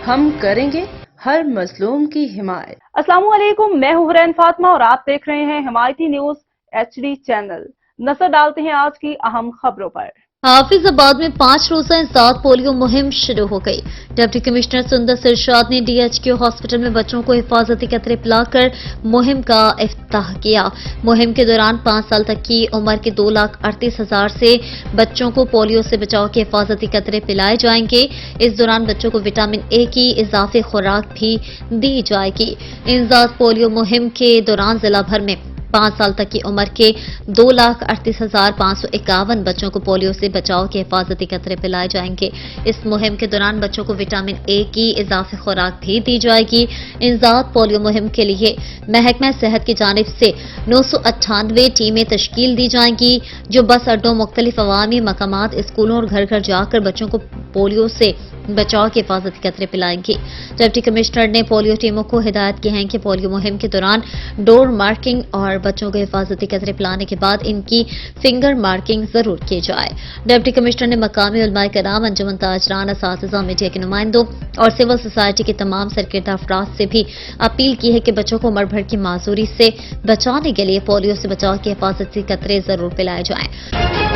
ہم کریں گے ہر مظلوم کی حمایت۔ السلام علیکم، میں ہوں حرین فاطمہ اور آپ دیکھ رہے ہیں حمایتی نیوز HD چینل۔ نظر ڈالتے ہیں آج کی اہم خبروں پر۔ حافظ آباد میں 5 روزہ انسداد پولیو مہم شروع ہو گئی۔ ڈپٹی کمشنر سندر سرشاد نے DHQ ہاسپٹل میں بچوں کو حفاظتی قطرے پلا کر مہم کا افتتاح کیا۔ مہم کے دوران 5 سال تک کی عمر کے 2,38,000 سے بچوں کو پولیو سے بچاؤ کے حفاظتی قطرے پلائے جائیں گے۔ اس دوران بچوں کو وٹامن A کی اضافی خوراک بھی دی جائے گی۔ انسداد پولیو مہم کے دوران ضلع بھر میں 5 سال تک کی عمر کے 2,38,551 بچوں کو پولیو سے بچاؤ کے حفاظتی قطرے پلائے جائیں گے۔ اس مہم کے دوران بچوں کو وٹامن A کی اضافی خوراک بھی دی جائے گی۔ انسداد پولیو مہم کے لیے محکمہ صحت کی جانب سے 998 ٹیمیں تشکیل دی جائیں گی، جو بس اڈوں، مختلف عوامی مقامات، اسکولوں اور گھر گھر جا کر بچوں کو پولیو سے بچاؤ کے حفاظتی قطرے پلائیں گے۔ ڈپٹی کمشنر نے پولیو ٹیموں کو ہدایت کی ہے کہ پولیو مہم کے دوران ڈور مارکنگ اور بچوں کو حفاظتی قطرے پلانے کے بعد ان کی فنگر مارکنگ ضرور کی جائے۔ ڈپٹی کمشنر نے مقامی علماء کرام، انجمن تاجران، اساتذہ، میڈیا کے نمائندوں اور سول سوسائٹی کے تمام سرکردہ افراد سے بھی اپیل کی ہے کہ بچوں کو عمر بھر کی معذوری سے بچانے کے لیے پولیو سے بچاؤ کے حفاظتی قطرے ضرور پلائے جائیں۔